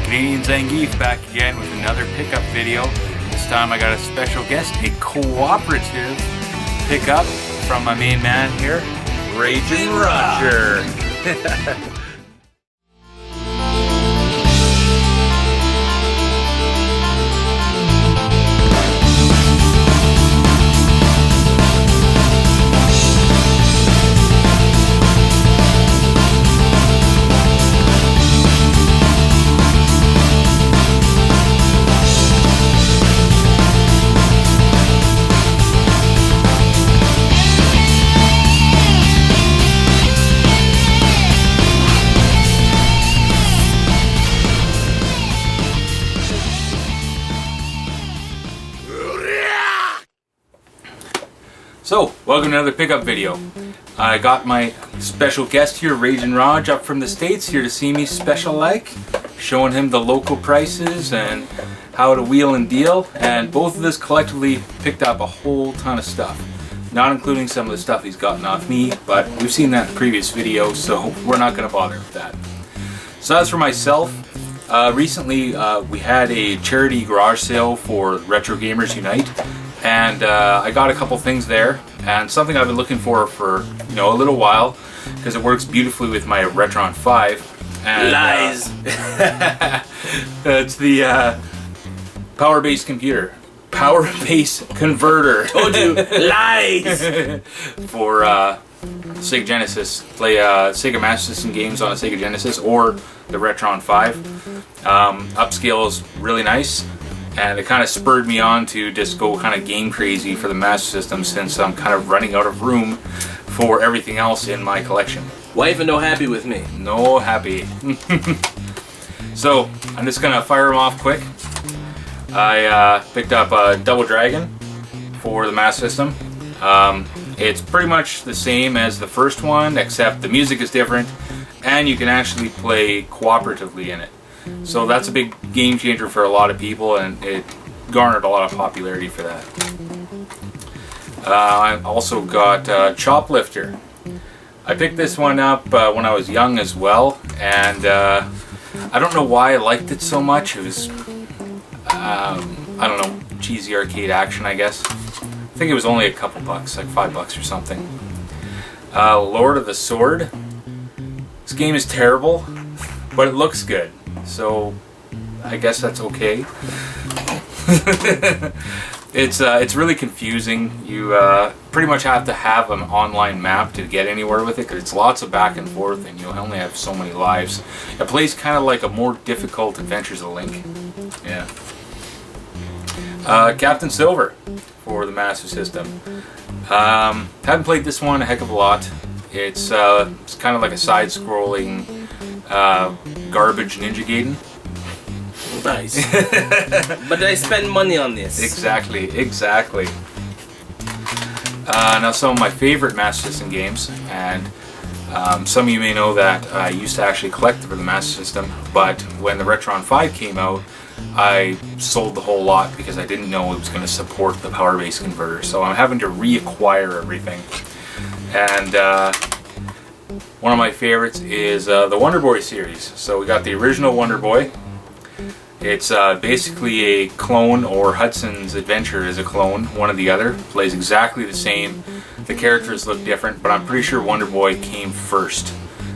Canadian Zangief back again with another pickup video. This time I got a special guest, a cooperative pickup from my main man here, Raging Roger. So, welcome to another pickup video. I got my special guest here, Raging Raj, up from the States, here to see me special like, showing him the local prices and how to wheel and deal, and both of us collectively picked up a whole ton of stuff. Not including some of the stuff he's gotten off me, but we've seen that in previous videos, so we're not going to bother with that. So that's for myself. Recently we had a charity garage sale for Retro Gamers Unite, and I got a couple things there, and something I've been looking for a little while, because it works beautifully with my Retron 5. And, Lies! It's the power-based computer. Power-based converter. Told you! Lies! For Sega Genesis. Play Sega Master System games on a Sega Genesis or the Retron 5. Upscale is really nice. And it kind of spurred me on to just go kind of game crazy for the Master System, since I'm kind of running out of room for everything else in my collection. Wife and no happy with me. No happy. So, I'm just going to fire them off quick. I picked up a Double Dragon for the Master System. It's pretty much the same as the first one, except the music is different, and you can actually play cooperatively in it. So that's a big game changer for a lot of people, and it garnered a lot of popularity for that. I also got Choplifter. I picked this one up when I was young as well, and I don't know why I liked it so much. It was, I don't know, cheesy arcade action, I guess. I think it was only a couple bucks, like $5 or something. Lord of the Sword. This game is terrible, but it looks good. So, I guess that's okay. It's really confusing. You pretty much have to have an online map to get anywhere with it, because it's lots of back and forth, and you only have so many lives. It plays kind of like a more difficult Adventures of Link. Yeah. Captain Silver for the Master System. Haven't played this one a heck of a lot. It's kind of like a side-scrolling garbage Ninja Gaiden. Nice. But I spend money on this. Exactly. Now, some of my favorite Master System games, and some of you may know that I used to actually collect for the Master System, but when the Retron 5 came out, I sold the whole lot because I didn't know it was going to support the power-based converter, so I'm having to reacquire everything. And one of my favorites is the Wonder Boy series. So we got the original Wonder Boy. It's basically a clone, or Hudson's Adventure is a clone, one or the other. Plays exactly the same. The characters look different, but I'm pretty sure Wonder Boy came first,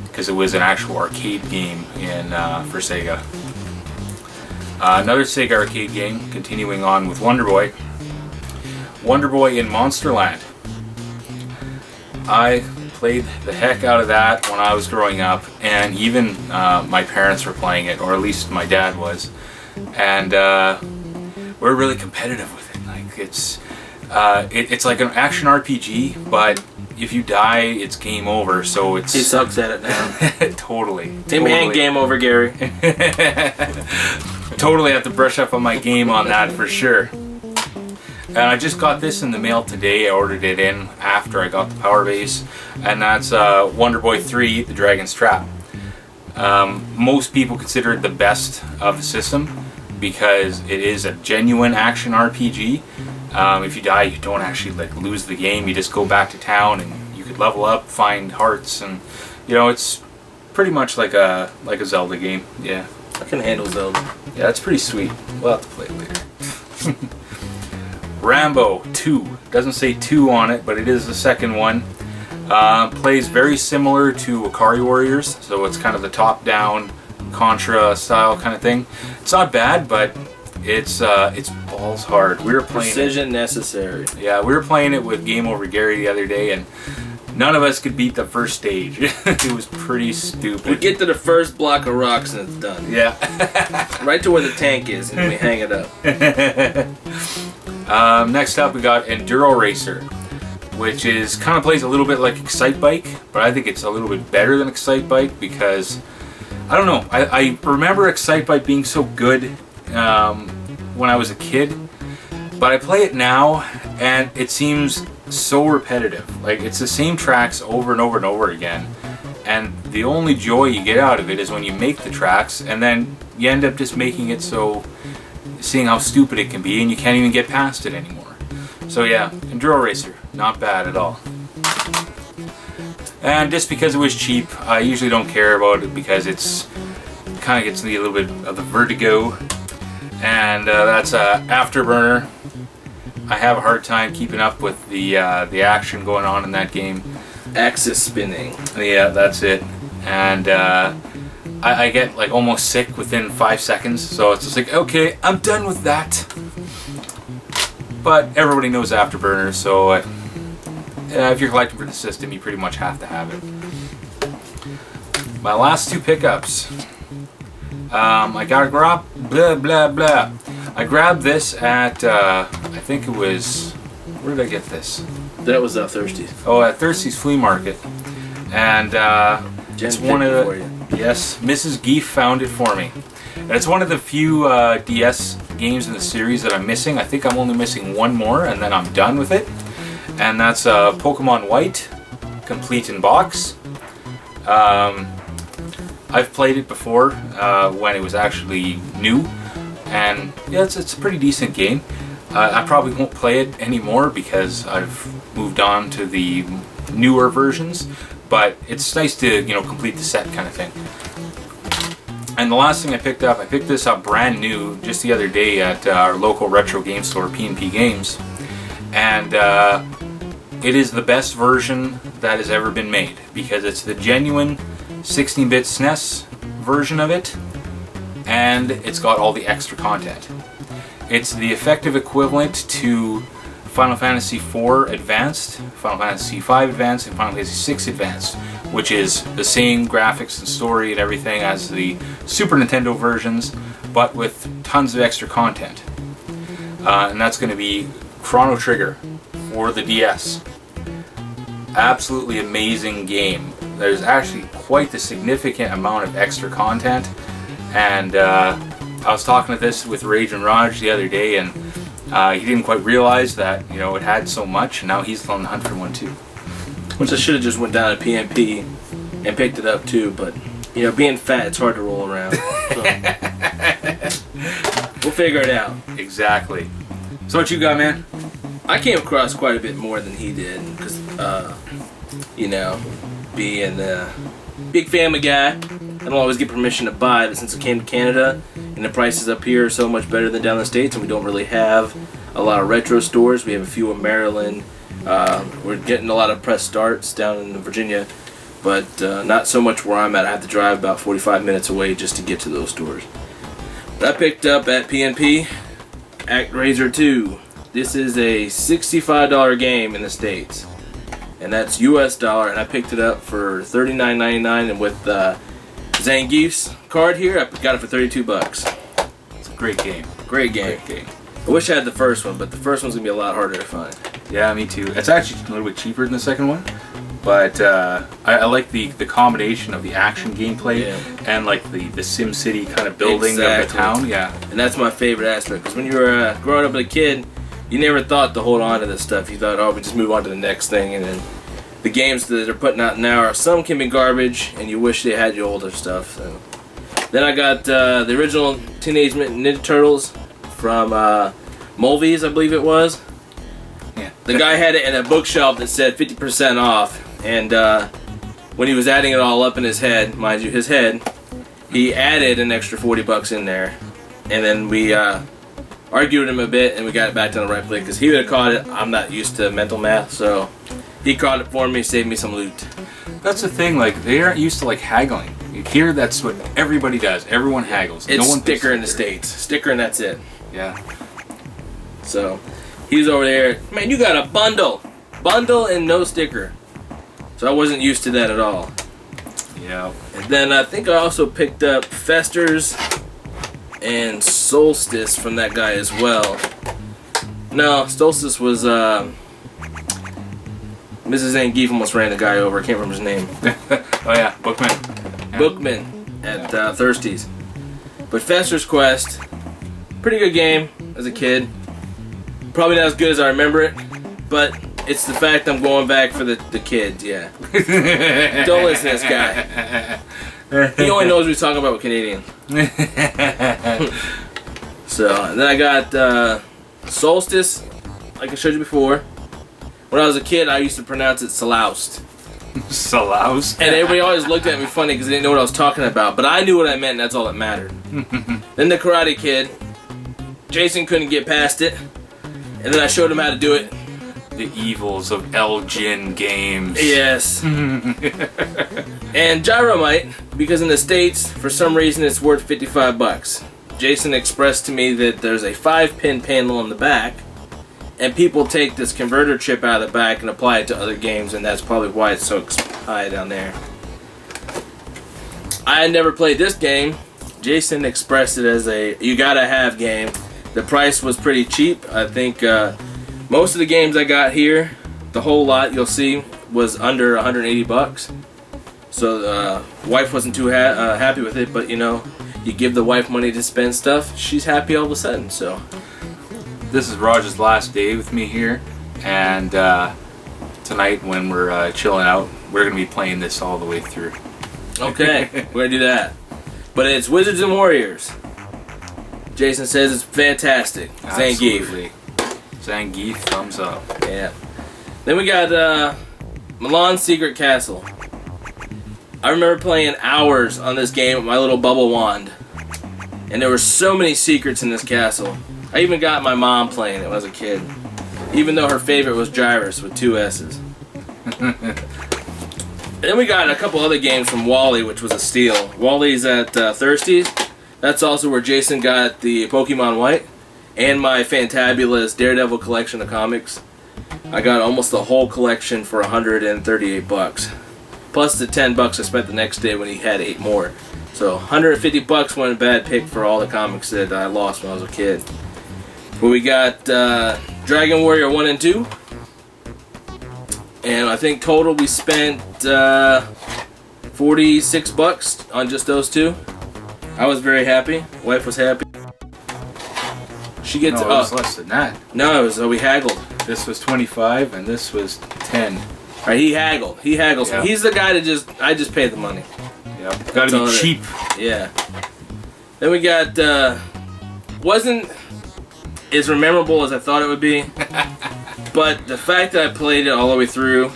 because it was an actual arcade game for Sega. Another Sega arcade game, continuing on with Wonder Boy. Wonder Boy in Monsterland. I played the heck out of that when I was growing up, and even my parents were playing it, or at least my dad was, and we're really competitive with it. Like it's like an action RPG, but if you die, it's game over. So he sucks at it now. Totally. And game over, Gary. Totally have to brush up on my game on that for sure. And I just got this in the mail today. I ordered it in after I got the power base, and that's Wonder Boy 3, The Dragon's Trap. Most people consider it the best of the system because it is a genuine action RPG. If you die, you don't actually lose the game. You just go back to town and you could level up, find hearts, and it's pretty much like a Zelda game. Yeah. I can handle Zelda. Yeah, that's pretty sweet. We'll have to play it later. Rambo 2. Doesn't say 2 on it, but it is the second one. Plays very similar to Ikari Warriors, so it's kind of the top-down Contra style kind of thing. It's not bad, but it's balls hard. We were playing Precision necessary. Yeah, we were playing it with Game Over Gary the other day, and none of us could beat the first stage. It was pretty stupid. We get to the first block of rocks and it's done. Yeah. Right to where the tank is, and we hang it up. Next up, we got Enduro Racer, which is kind of plays a little bit like Excite Bike, but I think it's a little bit better than Excite Bike because I don't know. I remember Excite Bike being so good when I was a kid, but I play it now and it seems so repetitive. Like, it's the same tracks over and over and over again, and the only joy you get out of it is when you make the tracks and then you end up just making it so, seeing how stupid it can be, and you can't even get past it anymore. So yeah, Enduro Racer, not bad at all. And just because it was cheap, I usually don't care about it because it's kind of gets me a little bit of the vertigo. And that's Afterburner. I have a hard time keeping up with the action going on in that game. Axis spinning. Yeah, that's it. And I get like almost sick within 5 seconds, so it's just like, okay, I'm done with that. But everybody knows Afterburner, so if you're collecting for the system, you pretty much have to have it. My last two pickups. I got a blah blah blah. I grabbed this at I think it was, where did I get this? That was Thirsties. Oh, at Thirsty's Flea Market, and it's one of the, yes, Mrs. Geef found it for me, and it's one of the few DS games in the series that I'm missing. I think I'm only missing one more, and then I'm done with it, and that's Pokemon White, complete in box. I've played it before when it was actually new, and yeah, it's a pretty decent game. I probably won't play it anymore because I've moved on to the newer versions, but it's nice to, you know, complete the set kind of thing. And the last thing I picked this up brand new just the other day at our local retro game store, P&P Games, and it is the best version that has ever been made because it's the genuine 16-bit SNES version of it, and it's got all the extra content. It's the effective equivalent to Final Fantasy IV Advanced, Final Fantasy V Advanced, and Final Fantasy VI Advanced, which is the same graphics and story and everything as the Super Nintendo versions, but with tons of extra content. And that's going to be Chrono Trigger for the DS. Absolutely amazing game. There's actually quite the significant amount of extra content, and I was talking to this with Raging Rage the other day, and he didn't quite realize that, you know, it had so much, and now he's on the hunt for one too. Which I should have just went down to PNP and picked it up too, but you know, being fat, it's hard to roll around. So. We'll figure it out. Exactly. So what you got, man? I came across quite a bit more than he did, because you know, being a big family guy, I don't always get permission to buy, but since I came to Canada and the prices up here are so much better than down in the States, and we don't really have a lot of retro stores. We have a few in Maryland. We're getting a lot of press starts down in Virginia, but not so much where I'm at. I have to drive about 45 minutes away just to get to those stores. But I picked up at PNP ActRaiser 2. This is a $65 game in the States, and that's US dollar, and I picked it up for $39.99, and with Zangief's card here, I got it for $32. It's a great game. Great game. Great game. I wish I had the first one, but the first one's gonna be a lot harder to find. Yeah, me too. It's actually a little bit cheaper than the second one, but I like the combination of the action gameplay and like the Sim City kind of building of the town. Yeah, and that's my favorite aspect, because when you were growing up as a kid, you never thought to hold on to this stuff. You thought, oh, we just move on to the next thing, and then the games that they're putting out now are, some can be garbage, and you wish they had your older stuff. So. Then I got the original Teenage Mutant Ninja Turtles from Mulvey's, I believe it was. Yeah. The guy had it in a bookshelf that said 50% off, and when he was adding it all up in his head, mind you, his head, he added an extra $40 in there, and then we argued with him a bit, and we got it back to the right place because he would have caught it. I'm not used to mental math, so he caught it for me, saved me some loot. That's the thing, like, they aren't used to, like, haggling. Here, that's what everybody does. Everyone haggles. It's no one sticker in the States. Sticker and that's it. Yeah. So, he's over there. Man, you got a bundle. Bundle and no sticker. So I wasn't used to that at all. Yeah. And then I think I also picked up Festers and Solstice from that guy as well. No, Solstice was, Mrs. Zangief almost ran the guy over. I can't remember his name. Oh yeah, Bookman. Yeah. Bookman at Thirsties. But Fester's Quest, pretty good game as a kid. Probably not as good as I remember it, but it's the fact I'm going back for the kids, yeah. Don't listen to this guy. He only knows what he's talking about with Canadians. So, and then I got Solstice, like I showed you before. When I was a kid, I used to pronounce it Saloust. Saloust? And everybody always looked at me funny because they didn't know what I was talking about. But I knew what I meant, and that's all that mattered. Then the Karate Kid. Jason couldn't get past it. And then I showed him how to do it. The evils of Elgin games. Yes. And Gyromite, because in the States, for some reason, it's worth $55. Jason expressed to me that there's a 5-pin panel on the back. And people take this converter chip out of the back and apply it to other games, and that's probably why it's so high down there. I had never played this game. Jason expressed it as a you gotta have game. The price was pretty cheap. I think most of the games I got here, the whole lot you'll see, was under $180. So wife wasn't too happy with it, but you know, you give the wife money to spend stuff, she's happy all of a sudden. So. This is Raj's last day with me here, and tonight when we're chilling out, we're going to be playing this all the way through. Okay, we're going to do that. But it's Wizards and Warriors. Jason says it's fantastic. Absolutely. Zangief, thumbs up. Yeah. Then we got Milan's Secret Castle. I remember playing hours on this game with my little bubble wand. And there were so many secrets in this castle. I even got my mom playing it when I was a kid. Even though her favorite was Gyrus with 2 S's. Then we got a couple other games from Wally, which was a steal. Wally's at Thirsties. That's also where Jason got the Pokemon White. And my fantabulous Daredevil collection of comics. I got almost the whole collection for $138. Plus the $10 I spent the next day when he had 8 more. So $150 wasn't a bad pick for all the comics that I lost when I was a kid. But we got Dragon Warrior 1 and 2. And I think total we spent $46 on just those 2. I was very happy. Wife was happy. She gets No, it was less than that. No, it was we haggled. This was 25 and this was 10. Alright, he haggled. He haggles. Yeah. He's the guy that I just pay the money. Yeah, gotta be cheap. Yeah. Then we got wasn't as memorable as I thought it would be. But the fact that I played it all the way through,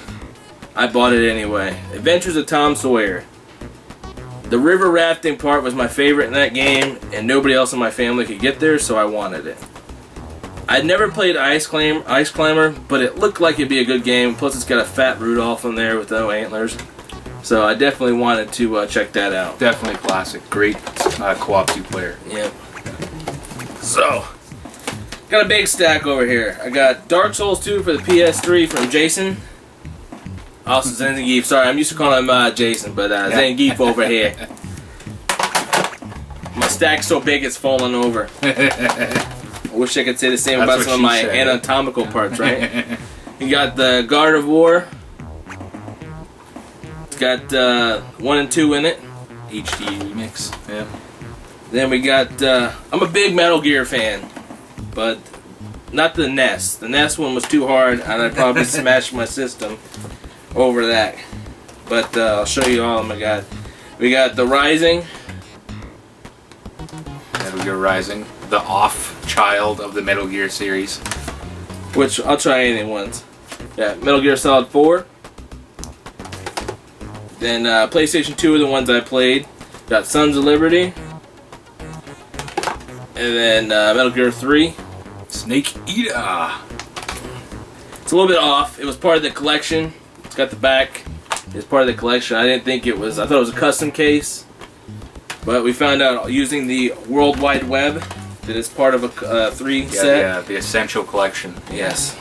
I bought it anyway. Adventures of Tom Sawyer. The river rafting part was my favorite in that game, and nobody else in my family could get there, so I wanted it. I'd never played Ice Climber, but it looked like it'd be a good game. Plus, it's got a fat Rudolph in there with no antlers. So I definitely wanted to check that out. Definitely classic. Great co-op 2-player. Yep. So, got a big stack over here. I got Dark Souls 2 for the PS3 from Jason. Also Zangief. Sorry, I'm used to calling him Jason, but Zangief over here. My stack's so big it's falling over. I wish I could say the same about some of my anatomical parts, right? You got the Guard of War. It's got 1 and 2 in it. HD remix. Yeah. Then we got, I'm a big Metal Gear fan, but not the NES. The NES one was too hard, and I probably smashed my system over that. But I'll show you all of them I got. We got The Rising. Metal Gear Rising. The off-child of the Metal Gear series. Which, I'll try anything once. Yeah, Metal Gear Solid 4. Then PlayStation 2 are the ones I played. Got Sons of Liberty. And then Metal Gear 3. Snake Eater. It's a little bit off. It was part of the collection. It's got the back. It's part of the collection. I didn't think it was. I thought it was a custom case. But we found out using the World Wide Web that it's part of a 3 set. Yeah, the Essential Collection. Yes.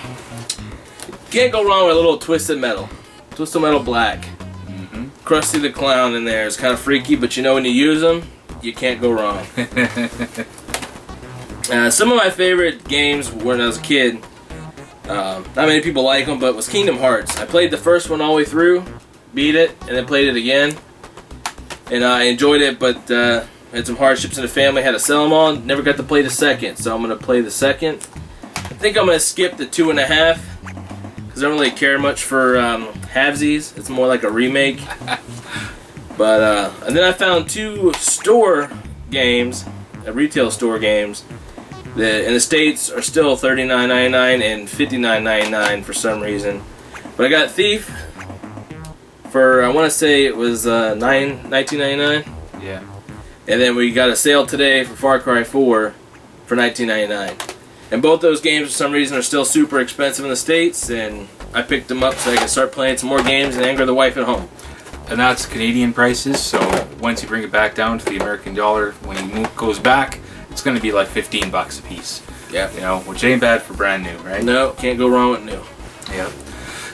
Can't go wrong with a little Twisted Metal. Twisted Metal Black. Mm-hmm. Krusty the Clown in there. It's kind of freaky, but you know when you use them, you can't go wrong. Some of my favorite games when I was a kid, not many people like them, but was Kingdom Hearts. I played the first one all the way through, beat it, and then played it again. And I enjoyed it, but had some hardships in the family, had to sell them all. Never got to play the second, so I'm going to play the second. I think I'm going to skip the 2.5, because I don't really care much for halvesies. It's more like a remake. But and then I found 2 store games, retail store games, that in the States are still $39.99 and $59.99 for some reason. But I got Thief for, I want to say it was $19.99. Yeah. And then we got a sale today for Far Cry 4 for $19.99. And both those games for some reason are still super expensive in the States, and I picked them up so I can start playing some more games and anger the wife at home. And that's Canadian prices, so once you bring it back down to the American dollar, when it goes back, it's going to be like $15 a piece. Yeah. You know, which ain't bad for brand new, right? No, can't go wrong with new. Yep.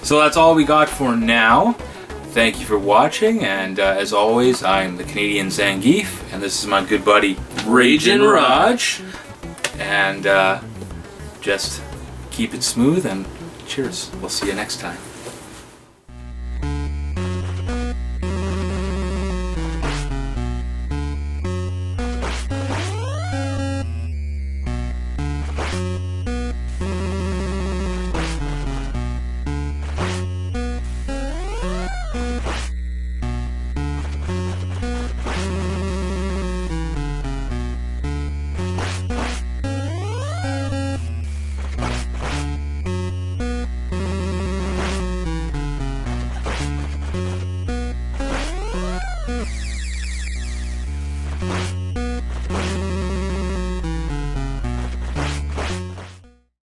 So that's all we got for now. Thank you for watching, and as always, I'm the Canadian Zangief, and this is my good buddy Raging Raj. And just keep it smooth, and cheers. We'll see you next time.